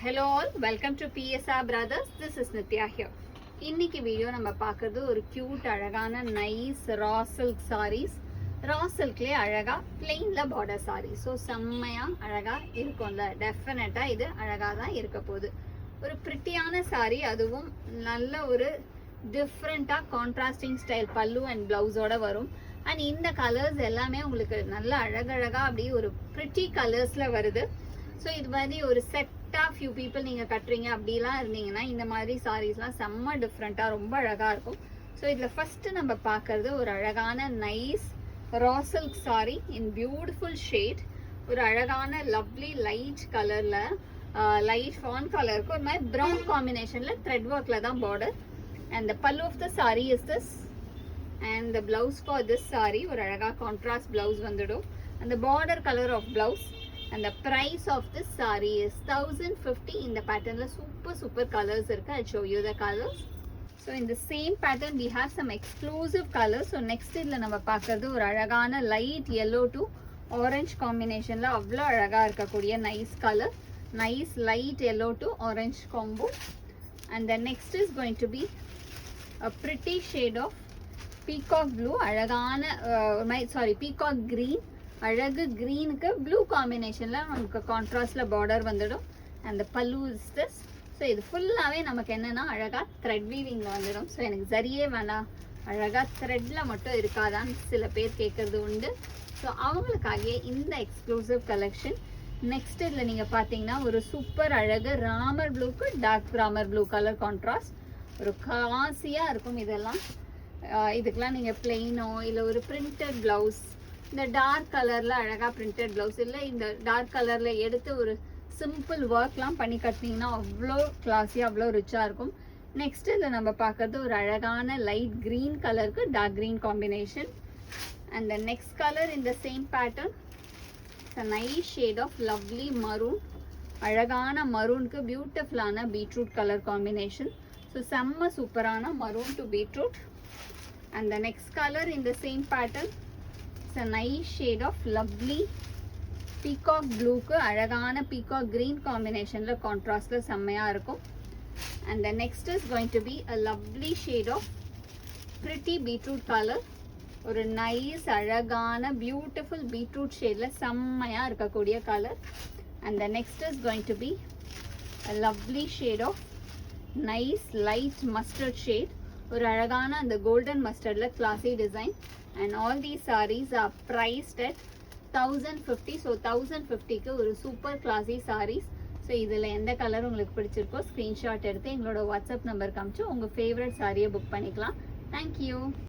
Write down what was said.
Hello all, welcome to PSR Brothers. This is Nitya here. இன்னைக்கு video நம்ம பார்க்கிறது ஒரு கியூட் அழகான நைஸ் ரா சில்க் சாரீஸ். ரா சில்க்லேயே அழகா பிளெயின்ல பார்டர் சாரி. ஸோ செம்மையா அழகா இருக்கும்ல. டெஃபினட்டா இது அழகா தான் இருக்க போகுது. ஒரு பிரிட்டியான சாரி, அதுவும் நல்ல ஒரு டிஃப்ரெண்டா கான்ட்ராஸ்டிங் ஸ்டைல் பல்லு அண்ட் பிளவுஸோட வரும். அண்ட் இந்த கலர்ஸ் எல்லாமே உங்களுக்கு நல்ல அழகழகா அப்படியே ஒரு பிரிட்டி கலர்ஸ்ல வருது. ஸோ இது மாதிரி ஒரு செட்டாக ஃபியூ பீப்புள் நீங்கள் கட்டுறீங்க அப்படிலாம் இருந்தீங்கன்னா இந்த மாதிரி சாரீஸ்லாம் செம்ம டிஃப்ரெண்ட்டாக ரொம்ப அழகாக இருக்கும். ஸோ இதில் ஃபஸ்ட்டு நம்ம பார்க்கறது ஒரு அழகான நைஸ் ரா சில்க் சாரி இன் பியூட்டிஃபுல் ஷேட். ஒரு அழகான லவ்லி லைட் கலரில் லைட் ஃபான் கலருக்கு ஒரு மாதிரி ப்ரௌன் காம்பினேஷனில் த்ரெட் ஒர்க்கில் தான் border. And the pallu of the sari is this and the blouse for this sari ஒரு அழகாக கான்ட்ராஸ்ட் பிளவுஸ் வந்துடும். அந்த border colour of blouse. And the price of this saree is 1050. In the pattern la super colors irukku. I'll show you the colors. So in the same pattern we have some exclusive colors. So next idla nama paakradhu or alagana light yellow to orange combination la avlo alaga irukkudiya nice color, nice light yellow to orange combo. And the next is going to be a pretty shade of peacock blue, alagana peacock green, அழகு க்ரீனுக்கு blue காம்பினேஷனில் நமக்கு கான்ட்ராஸ்டில் border வந்துடும். அந்த பல்லு is this. So இது ஃபுல்லாகவே நமக்கு என்னென்னா அழகாக த்ரெட் வீவிங்கில் வந்துடும். ஸோ எனக்கு சரியே வேணாம், அழகாக த்ரெட்டில் மட்டும் இருக்காதான்னு சில பேர் கேட்குறது உண்டு. ஸோ அவங்களுக்காகவே இந்த எக்ஸ்க்ளூசிவ் கலெக்ஷன். நெக்ஸ்ட் இதில் நீங்கள் பார்த்தீங்கன்னா ஒரு சூப்பர் அழகு ராமர் ப்ளூக்கு டார்க் ராமர் ப்ளூ கலர் கான்ட்ராஸ்ட். ஒரு கிளாஸியாக இருக்கும் இதெல்லாம். இதுக்கெலாம் நீங்கள் பிளெயினோ இல்லை ஒரு பிரிண்டட் ப்ளவுஸ், இந்த டார்க் கலரில் அழகாக பிரிண்டட் ப்ளவுஸ் இல்லை இந்த டார்க் கலரில் எடுத்து ஒரு சிம்பிள் ஒர்க்லாம் பண்ணி கட்டினீங்கன்னா அவ்வளோ கிளாஸியாக அவ்வளோ ரிச்சாக இருக்கும். நெக்ஸ்ட் இதில் நம்ம பார்க்கறது ஒரு அழகான லைட் க்ரீன் கலருக்கு dark green combination. And the next colour இந்த same pattern it's a nice shade of lovely maroon. அழகான மரூனுக்கு பியூட்டிஃபுல்லான பீட்ரூட் கலர் காம்பினேஷன். ஸோ செம்ம சூப்பரான maroon to beetroot. And the next colour இந்த same pattern a nice shade of lovely peacock blue ku alagana peacock green combination la contrast la semmayya irukum. And the next is going to be a lovely shade of pretty beetroot color, or a nice alagana beautiful beetroot shade la semmayya irukkudiya color. And the next is going to be a lovely shade of nice light mustard shade, or alagana and the golden mustard la classy design. And all these sarees are priced at 1050. So 1050 க்கு ஒரு super classy sarees. So இதில் எந்த colour உங்களுக்கு பிடிச்சிருக்கோ screenshot எடுத்து எங்களோட WhatsApp நம்பருக்கு அனுப்பிச்சு உங்கள் ஃபேவரட் சாரியை புக் பண்ணிக்கலாம். தேங்க்யூ.